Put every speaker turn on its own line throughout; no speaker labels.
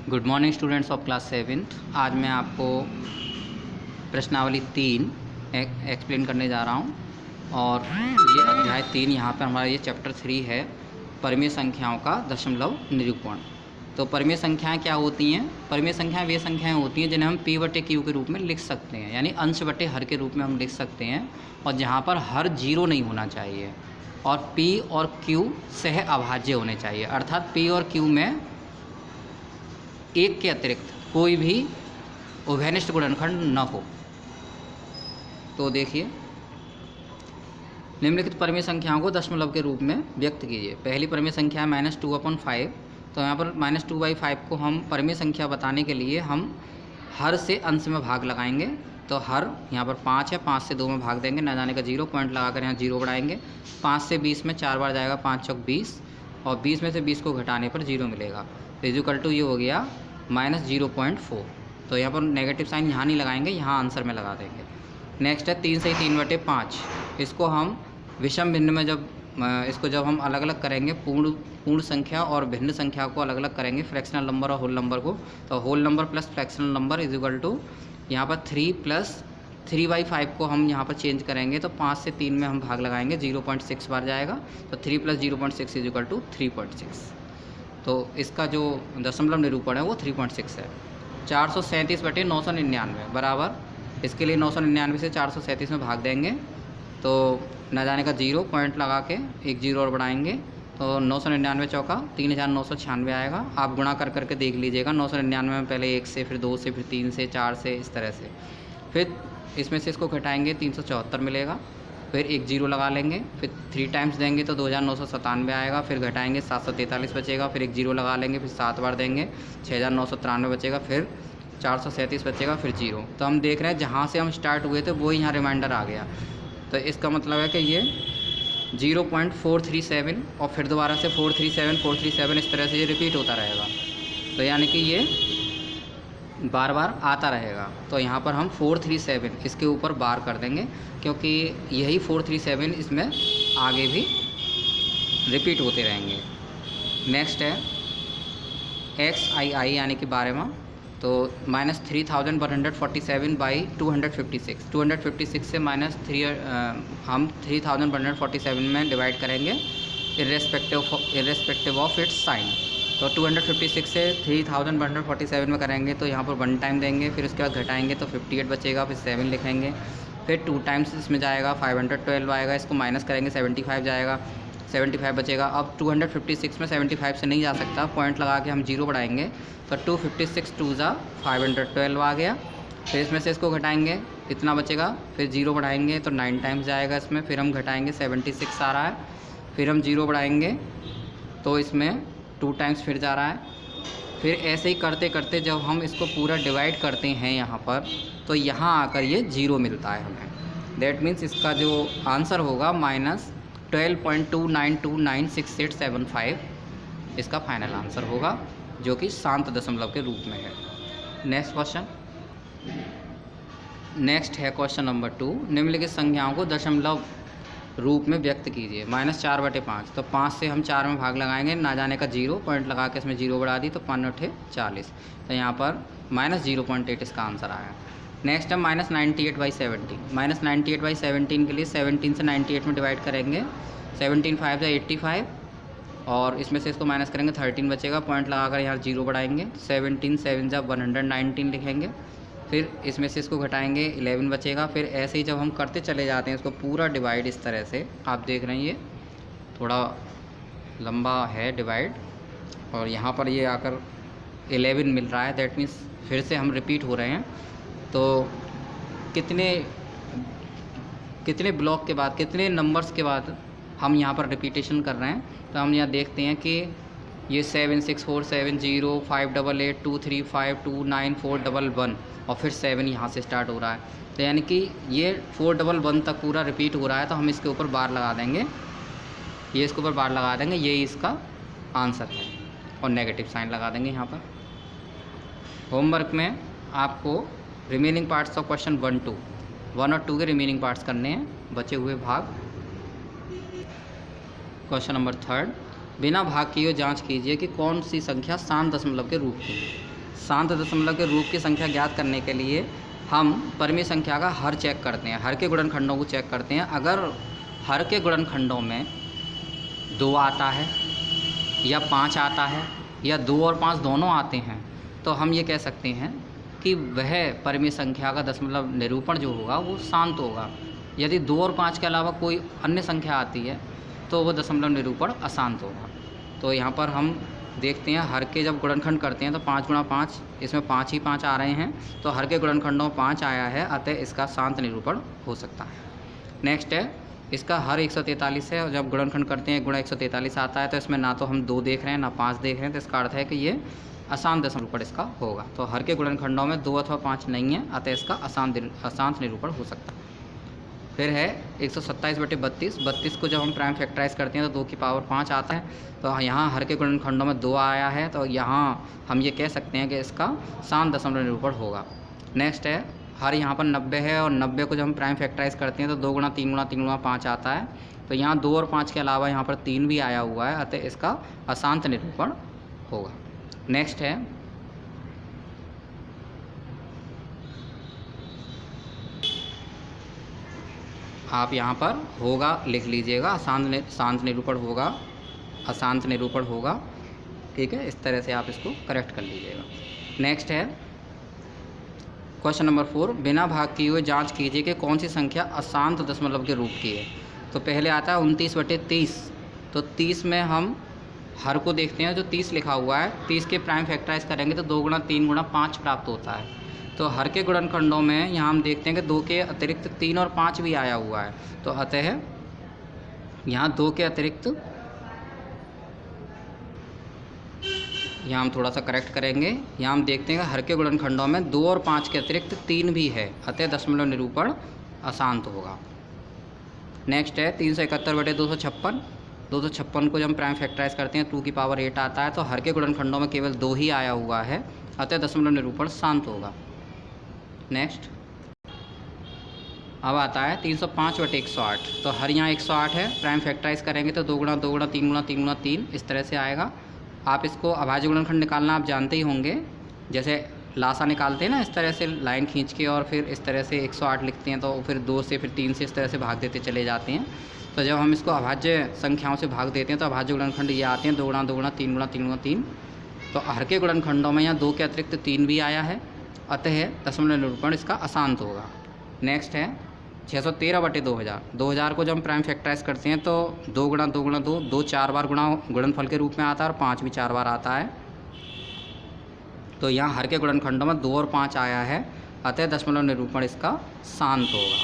Good morning students of class 7th। आज मैं आपको प्रश्नावली 3 एक्सप्लेन करने जा रहा हूं और ये अध्याय 3 यहाँ पर हमारा ये चैप्टर 3 है, परिमेय संख्याओं का दशमलव निरूपण। तो परिमेय संख्याएं क्या होती हैं? परिमेय संख्याएं वे संख्याएं होती हैं जिन्हें हम p बटे q के रूप में लिख सकते हैं, यानी अंश बटे हर के रूप में हम लिख सकते हैं, और जहाँ पर हर जीरो नहीं होना चाहिए और p और q सह अभाज्य होने चाहिए, अर्थात p और q में एक के अतिरिक्त कोई भी उभयनिष्ठ गुणनखंड न हो। तो देखिए, निम्नलिखित परिमेय संख्याओं को दशमलव के रूप में व्यक्त कीजिए। पहली परिमेय संख्या है -2/5। तो यहाँ पर -2/5 को हम परिमेय संख्या बताने के लिए हम हर से अंश में भाग लगाएंगे। तो हर यहाँ पर 5 है, 5 से 2 में भाग देंगे, न जाने का 0 पॉइंट लगाकर यहाँ 0 बढ़ाएंगे। 5 से 20 में 4 बार जाएगा, 5 चौक 20, और 20 में से 20 को घटाने पर 0 मिलेगा। इक्वल टू ये हो गया -0.4। तो यहाँ पर नेगेटिव साइन यहाँ नहीं लगाएंगे, यहाँ आंसर में लगा देंगे। नेक्स्ट है 3 से 3/5। इसको हम विषम भिन्न में जब हम अलग अलग करेंगे, पूर्ण संख्या और भिन्न संख्या को अलग अलग करेंगे, फ्रैक्शनल नंबर और होल नंबर को, तो whole number plus fractional number is equal to यहाँ पर 3 + 3/5 को हम यहाँ पर चेंज करेंगे। तो 5 से 3 में हम भाग लगाएंगे, 0.6 बार जाएगा, तो 3 + 0.6 इज इक्वल टू 3.6। तो इसका जो दशमलव निरूपण है वो 3.6 है। 437/999 बराबर, इसके लिए 999 से 437 में भाग देंगे, तो न जाने का 0 पॉइंट लगा के एक 0 और बढ़ाएंगे, तो 999 चौका 3996 आएगा। आप गुणा कर करके देख लीजिएगा। 999 में पहले 1 से, फिर 2 से, फिर 3 से, 4 से, इस तरह से। फिर इसमें से इसको घटाएंगे, 374 मिलेगा। फिर एक 0 लगा लेंगे, फिर 3 टाइम्स देंगे तो 2997 आएगा। फिर घटाएंगे, 743 बचेगा। फिर एक 0 लगा लेंगे, फिर 7 बार देंगे, 6993 बचेगा। फिर 437 बचेगा, फिर 0। तो हम देख रहे हैं जहाँ से हम स्टार्ट हुए थे वो यहाँ रिमाइंडर आ गया। तो इसका मतलब है कि ये 0.437 और फिर दोबारा से 437 इस तरह से ये रिपीट होता रहेगा। तो यानी कि ये बार बार आता रहेगा। तो यहाँ पर हम 437 इसके ऊपर बार कर देंगे, क्योंकि यही 437 इसमें आगे भी रिपीट होते रहेंगे। नेक्स्ट है XII यानी कि 12वां। तो -3147/256। 256 से हम 3147 में डिवाइड करेंगे इर्रेस्पेक्टिव ऑफ इट्स साइन। तो 256 से 3147 में करेंगे, तो यहाँ पर 1 टाइम देंगे, फिर उसके बाद घटाएंगे तो 58 बचेगा, फिर 7 लिखेंगे, फिर 2 टाइम्स इसमें जाएगा, 512 आएगा, इसको माइनस करेंगे, 75 जाएगा, 75 बचेगा। अब 256 में 75 से नहीं जा सकता, पॉइंट लगा के हम 0 बढ़ाएंगे, तो 256 2 ज़ा 512 आ गया। फिर इसमें से इसको घटाएंगे, इतना बचेगा, फिर 0 बढ़ाएंगे तो 9 टाइम्स जाएगा इसमें, फिर हम घटाएंगे, 76 आ रहा है, फिर हम 0 बढ़ाएंगे तो इसमें 2 टाइम्स फिर जा रहा है। फिर ऐसे ही करते करते जब हम इसको पूरा डिवाइड करते हैं यहाँ पर, तो यहाँ आकर ये 0 मिलता है हमें। दैट मीन्स इसका जो आंसर होगा -12.29296875 इसका फाइनल आंसर होगा, जो कि शांत दशमलव के रूप में है। Next question. नेक्स्ट है क्वेश्चन नंबर 2। निम्नलिखित संख्याओं को दशमलव रूप में व्यक्त कीजिए। -4/5। तो 5 से हम 4 में भाग लगाएंगे, ना जाने का 0 पॉइंट लगा के इसमें 0 बढ़ा दी, तो 5 × 40। तो यहाँ पर -0.8 इसका आंसर आया। नेक्स्ट है -98/17। -98/17 के लिए 17 से 98 में डिवाइड करेंगे, 17 5 × 85, और इसमें से इसको माइनस करेंगे, 13 बचेगा, पॉइंट लगाकर यहाँ 0 बढ़ाएंगे, 17 7 × 119 लिखेंगे, फिर इसमें से इसको घटाएंगे, 11 बचेगा। फिर ऐसे ही जब हम करते चले जाते हैं इसको पूरा डिवाइड, इस तरह से आप देख रहे हैं ये थोड़ा लंबा है डिवाइड, और यहाँ पर ये आकर 11 मिल रहा है। दैट मीन्स फिर से हम रिपीट हो रहे हैं। तो कितने ब्लॉक के बाद, कितने नंबर्स के बाद हम यहाँ पर रिपीटेशन कर रहे हैं, तो हम यहाँ देखते हैं कि ये 76470 588 235 29411 और फिर 7 यहाँ से स्टार्ट हो रहा है। तो यानी कि ये 411 तक पूरा रिपीट हो रहा है। तो हम इसके ऊपर बार लगा देंगे, ये इसके ऊपर बार लगा देंगे, यही इसका आंसर है, और नेगेटिव साइन लगा देंगे यहाँ पर। होमवर्क में आपको रिमेनिंग पार्ट्स ऑफ क्वेश्चन 1 और 2 के रिमेनिंग पार्ट्स करने हैं, बचे हुए भाग। Question number 3। बिना भाग किए जांच कीजिए कि कौन सी संख्या शांत दशमलव के रूप की है। शांत दशमलव के रूप की संख्या ज्ञात करने के लिए हम परिमेय संख्या का हर चेक करते हैं, हर के गुणनखंडों को चेक करते हैं। अगर हर के गुणनखंडों में 2 आता है या 5 आता है या 2 और 5 दोनों आते हैं, तो हम ये कह सकते हैं कि वह परिमेय संख्या का दशमलव निरूपण जो होगा वो शांत होगा। यदि 2 और 5 के अलावा कोई अन्य संख्या आती है तो वो दशमलव निरूपण अशांत होगा। तो यहाँ पर हम देखते हैं हर के जब गुणनखंड करते हैं तो 5 गुणा 5, इसमें 5 ही 5 आ रहे हैं, तो हर के गुणनखंडों में 5 आया है, अतः इसका शांत निरूपण हो सकता है। नेक्स्ट है, इसका हर 143 है और जब गुणनखंड करते हैं गुणा 143 आता है, तो इसमें ना तो हम 2 देख रहे हैं ना 5 देख रहे हैं, तो इसका अर्थ है कि ये अशांत दशमलव निरूपण इसका होगा। तो हर के गुणनखंडों में 2 अथवा 5 नहीं है, अतः इसका अशांत निरूपण हो सकता है। फिर है 127/32, 32 को जब हम प्राइम फैक्टराइज करते हैं तो 2 की पावर 5 आता है, तो यहाँ हर के गुणनखंडों में 2 आया है, तो यहाँ हम ये कह सकते हैं कि इसका शांत दशमलव निरूपण होगा। नेक्स्ट है, हर यहाँ पर 90 है और 90 को जब हम प्राइम फैक्टराइज करते हैं तो 2 गुणा 3 गुणा 3 गुणा 5 आता है, तो यहाँ 2 और 5 के अलावा यहाँ पर 3 भी आया हुआ है, अतः इसका अशांत निरूपण होगा। नेक्स्ट है, आप यहाँ पर होगा लिख लीजिएगा, शांत निरूपण होगा, अशांत निरूपण होगा, ठीक है। इस तरह से आप इसको करेक्ट कर लीजिएगा। नेक्स्ट है क्वेश्चन नंबर 4, बिना भाग किए हुए जांच कीजिए कि कौन सी संख्या अशांत दशमलव के रूप की है। तो पहले आता है 29/30, तो 30 में हम हर को देखते हैं, जो 30 लिखा हुआ है 30 के प्राइम फैक्टराइज करेंगे तो 2 गुणा 3 गुणा 5 प्राप्त होता है। तो हर के गुणनखंडों में यहाँ हम देखते हैं कि 2 के अतिरिक्त 3 और 5 भी आया हुआ है, तो अतः यहाँ 2 के अतिरिक्त, यहाँ हम थोड़ा सा करेक्ट करेंगे, यहाँ हम देखते हैं कि हर के गुणनखंडों में 2 और 5 के अतिरिक्त 3 भी है, अतः दशमलव निरूपण अशांत होगा। नेक्स्ट है 371/256, 256 को जब हम प्राइम फैक्टराइज करते हैं 2 की पावर 8 आता है, तो हर के गुणनखंडों में केवल 2 ही आया हुआ है, अतः दशमलव निरूपण शांत होगा। नेक्स्ट अब आता है 305/108, तो हर यहाँ 108 है, प्राइम फैक्टराइज करेंगे तो 2 गुणा 2 गुणा 3 गुणा 3 गुणा 3 इस तरह से आएगा। आप इसको अभाज्य गुणनखंड निकालना आप जानते ही होंगे, जैसे लासा निकालते हैं ना, इस तरह से लाइन खींच के और फिर इस तरह से 108 लिखते हैं, तो फिर 2 से फिर 3 से इस तरह से भाग देते चले जाते हैं। तो जब हम इसको अभाज्य संख्याओं से भाग देते हैं तो अभाज्य गुणनखंड ये आते हैं 2 गुणा 2 गुणा 3 गुणा 3 गुणा 3। तो हर के गुणनखंडों में यहाँ 2 के अतिरिक्त 3 भी आया है, अतः दशमलव निरूपण इसका अशांत होगा। नेक्स्ट है 613/2000, 2000 को जब हम प्राइम फैक्टराइज करते हैं तो 2 गुणा 2 गुणा 2, 2 4 बार गुणनफल के रूप में आता है और 5 भी 4 बार आता है। तो यहाँ हर के गुणनखंडों में 2 और 5 आया है, अतः दशमलव निरूपण इसका शांत होगा।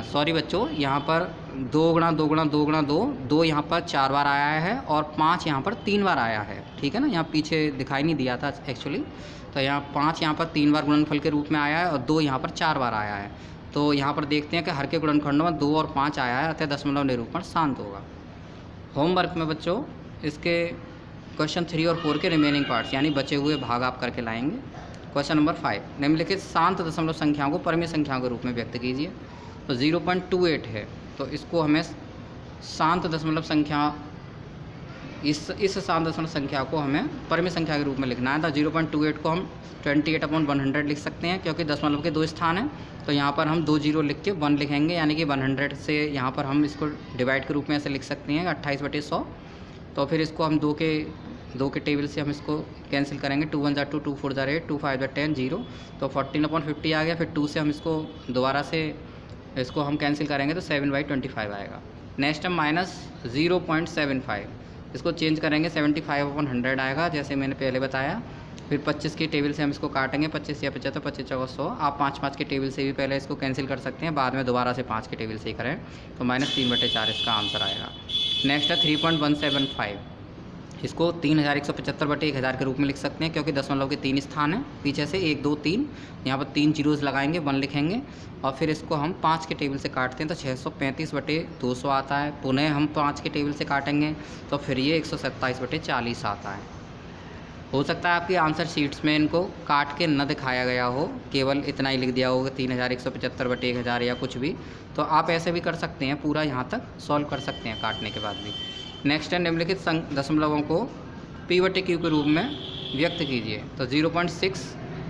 सॉरी बच्चों, यहाँ पर 2 गुणा 2 गुणा 2 गुणा 2, 2 यहाँ पर 4 बार आया है और 5 यहाँ पर 3 बार आया है, ठीक है ना, यहाँ पीछे दिखाई नहीं दिया था एक्चुअली। तो यहाँ 5 यहाँ पर 3 बार गुणनफल के रूप में आया है और 2 यहाँ पर 4 बार आया है। तो यहाँ पर देखते हैं कि हर के गुणनखंडों में 2 और 5 आया है, अतः दशमलव निरूपण शांत होगा। होमवर्क में बच्चों इसके क्वेश्चन 3 और 4 के रिमेनिंग पार्ट्स यानी बचे हुए भाग आप करके लाएंगे। क्वेश्चन नंबर 5, निम्नलिखित शांत दशमलव संख्याओं को परिमेय संख्याओं के रूप में व्यक्त कीजिए। तो 0.28 है, तो इसको हमें शांत दशमलव संख्या, इस शांत दशमलव संख्या को हमें परिमेय संख्या के रूप में लिखना है। तो 0.28 को हम 28/100 लिख सकते हैं, क्योंकि दशमलव के 2 स्थान हैं, तो यहाँ पर हम 2 0 लिख के 1 लिखेंगे, यानी कि 100 से यहाँ पर हम इसको डिवाइड के रूप में ऐसे लिख सकते हैं 28/100। तो फिर इसको हम 2 के टेबल से हम इसको कैंसिल करेंगे, 2 1 2, 2 4 8, 2 5 10, 0, तो 14/50 आ गया। फिर 2 से हम इसको दोबारा से इसको हम कैंसिल करेंगे तो 7/25 आएगा। नेक्स्ट है -0.75, इसको चेंज करेंगे 75/100 आएगा, जैसे मैंने पहले बताया। फिर 25 की टेबल से हम इसको काटेंगे, 25 या 75, 25 चौका 100। आप 5 के टेबल से भी पहले इसको कैंसिल कर सकते हैं, बाद में दोबारा से 5 के टेबल से ही करें, तो -3/4 इसका आंसर आएगा। नेक्स्ट है 3.175, इसको 3175/1000 के रूप में लिख सकते हैं, क्योंकि दशमलव के 3 स्थान हैं, पीछे से 1 2 3, यहाँ पर 3 जीरोज़ लगाएंगे, 1 लिखेंगे और फिर इसको हम 5 के टेबल से काटते हैं तो 635/200 आता है। पुनः हम 5 के टेबल से काटेंगे तो फिर ये 127/40 आता है। हो सकता है आपकी आंसर शीट्स में इनको काट के न दिखाया गया हो, केवल इतना ही लिख दिया होगा 3175/1000 या कुछ भी, तो आप ऐसे भी कर सकते हैं, पूरा यहाँ तक सॉल्व कर सकते हैं काटने के बाद भी। नेक्स्ट है निम्नलिखित दशमलवों को P/Q के रूप में व्यक्त कीजिए। तो 0.6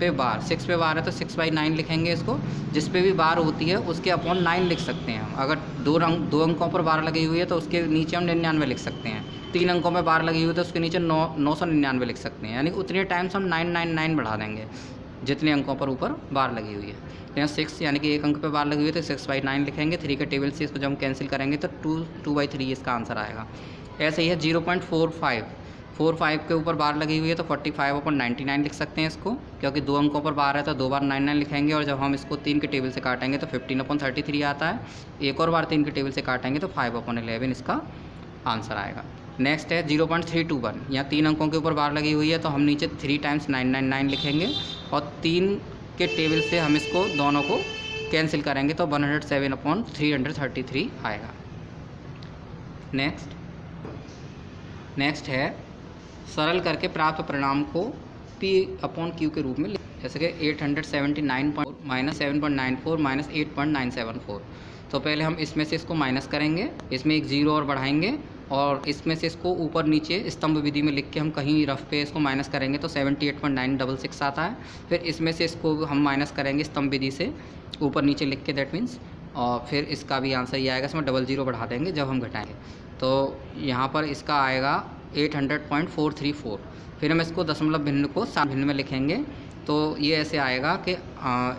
पे बार, 6 पे बार है तो 6/9 लिखेंगे इसको। जिस पे भी बार होती है उसके अपॉन 9 लिख सकते हैं हम। अगर दो अंकों पर बार लगी हुई है तो उसके नीचे हम 99 लिख सकते हैं। 3 अंकों में बार लगी हुई है तो उसके नीचे 999 लिख सकते हैं। यानी उतने टाइम्स हम 999 बढ़ा देंगे जितने अंकों पर ऊपर बार लगी हुई है। यहाँ 6 यानी कि एक अंक पे बार लगी हुई है तो 6/9 लिखेंगे। 3 के टेबल से इसको जब हम कैंसिल करेंगे तो 2/3 इसका आंसर आएगा। ऐसे ही है 0.45 के ऊपर बार लगी हुई है तो 45/99 लिख सकते हैं इसको, क्योंकि 2 अंकों पर बार है तो 2 बार 99 लिखेंगे। और जब हम इसको 3 के टेबल से काटेंगे तो 15/33 आता है। एक और बार 3 के टेबल से काटेंगे तो 5/11 इसका आंसर आएगा। नेक्स्ट है 0.321, यहाँ 3 अंकों के ऊपर बार लगी हुई है तो हम नीचे 3 टाइम्स 999 लिखेंगे और 3 के टेबल से हम इसको दोनों को कैंसिल करेंगे तो 107/333 आएगा। नेक्स्ट है सरल करके प्राप्त परिणाम को P/Q के रूप में जैसे कि 879 माइनस 7.94 माइनस 8.974। तो पहले हम इसमें से इसको माइनस करेंगे, इसमें एक 0 और बढ़ाएंगे और इसमें से इसको ऊपर नीचे स्तंभ विधि में लिख के हम कहीं रफ पे इसको माइनस करेंगे तो 78.966 आता है। फिर इसमें से इसको हम माइनस करेंगे स्तंभ विधि से ऊपर नीचे लिख के, दैट मीन्स, और फिर इसका भी आंसर ये आएगा। इसमें 00 बढ़ा देंगे जब हम घटाएंगे तो यहाँ पर इसका आएगा 800.434। फिर हम इसको दशमलव भिन्न को 7 भिन्न में लिखेंगे तो ये ऐसे आएगा कि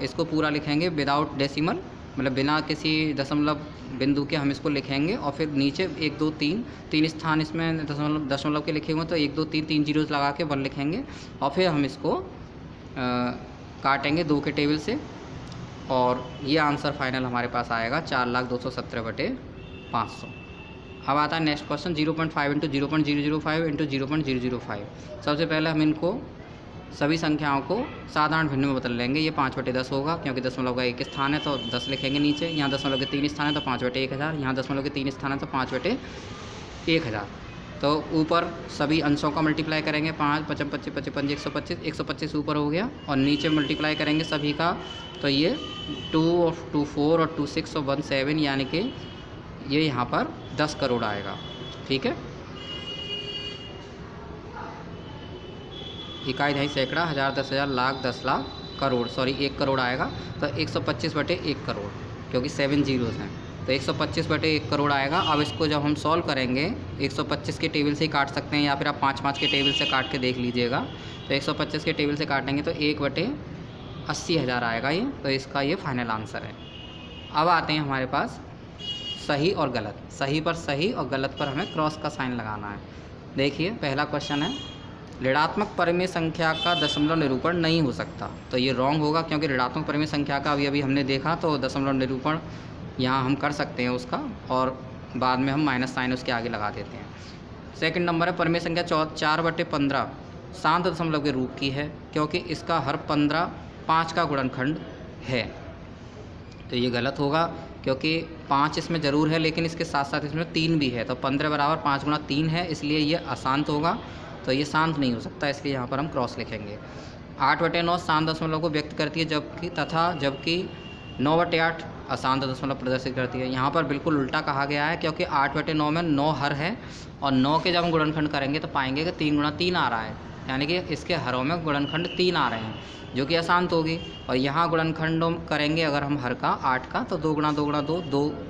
इसको पूरा लिखेंगे विदाउट डेसिमल, मतलब बिना किसी दशमलव बिंदु के हम इसको लिखेंगे। और फिर नीचे 1 2 3 स्थान इसमें दशमलव के लिखे हुए तो 1 2 3 जीरोस लगा के 1 लिखेंगे। और फिर हम इसको काटेंगे 2 के टेबल से और ये आंसर फाइनल हमारे पास आएगा 4,217,500। अब आता है नेक्स्ट क्वेश्चन 0.5 इंटू 0.005 इंटू 0.005। सबसे पहले हम इनको सभी संख्याओं को साधारण भिन्न में बदल लेंगे। ये 5/10 होगा क्योंकि दशमलव का 1 स्थान है तो 10 लिखेंगे नीचे। यहाँ दशमलव के 3 स्थान है तो 5/1000। यहाँ दशमलव के 3 स्थान है तो 5/1000। तो ऊपर सभी अंशों का मल्टीप्लाई करेंगे 5 55 55 55 125 125 ऊपर हो गया और नीचे मल्टीप्लाई करेंगे सभी का तो ये 2 और 2 4 और 2 6 और 1 7 यानी कि ये यहाँ पर 10 करोड़ आएगा। ठीक है, इकाई दहाई सैकड़ा हज़ार 10,000 लाख 10 लाख करोड़ 1 करोड़ आएगा। तो 125/1 करोड़ क्योंकि 7 जीरोज़ हैं तो 125/1 करोड़ आएगा। अब इसको जब हम सॉल्व करेंगे 125 के टेबल से ही काट सकते हैं या फिर आप 5 के टेबल से काट के देख लीजिएगा। तो 125 के टेबल से काटेंगे तो 1/80,000 आएगा ये। तो इसका ये फाइनल आंसर है। अब आते हैं हमारे पास सही और गलत। सही पर सही और गलत पर हमें क्रॉस का साइन लगाना है। देखिए पहला क्वेश्चन है ऋणात्मक परिमेय संख्या का दशमलव निरूपण नहीं हो सकता। तो ये रॉन्ग होगा क्योंकि ऋणात्मक परिमेय संख्या का अभी हमने देखा तो दशमलव निरूपण यहाँ हम कर सकते हैं उसका और बाद में हम माइनस साइन उसके आगे लगा देते हैं। सेकंड नंबर है परिमेय संख्या 4/15 शांत दशमलव के रूप की है क्योंकि इसका हर 15 5 का गुणनखंड है। तो ये गलत होगा क्योंकि 5 इसमें ज़रूर है लेकिन इसके साथ साथ इसमें 3 भी है तो 15 बराबर 5 गुणा 3 है, इसलिए ये अशांत होगा। तो ये शांत नहीं हो सकता, इसलिए यहाँ पर हम क्रॉस लिखेंगे। 8/9 शांत दशमलव को व्यक्त करती है जबकि 9/8 अशांत दशमलव प्रदर्शित करती है। यहाँ पर बिल्कुल उल्टा कहा गया है क्योंकि 8/9 में 9 हर है और 9 के जब हम गुणनखंड करेंगे तो पाएंगे कि 3 गुणा 3 आ रहा है, यानी कि इसके हरों में गुणनखंड 3 आ रहे हैं जो कि अशांत होगी। और यहाँ गुणनखंड करेंगे अगर हम हर का 8 का तो 2 गुणा 2 गुणा 2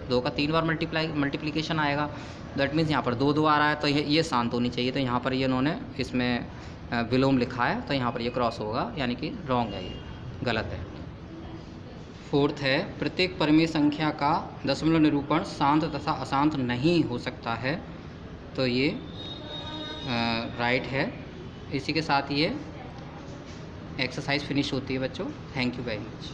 2 का 3 बार मल्टीप्लिकेशन आएगा। दैट मीन्स यहाँ पर 2 2 आ रहा है तो ये शांत होनी चाहिए। तो यहाँ पर ये इन्होंने इसमें विलोम लिखा है तो यहाँ पर ये क्रॉस होगा, यानी कि रॉन्ग है, ये गलत है। फोर्थ है प्रत्येक परिमेय संख्या का दशमलव निरूपण शांत तथा अशांत नहीं हो सकता है। तो ये राइट है। इसी के साथ ये एक्सरसाइज फिनिश होती है बच्चों। Thank you very much.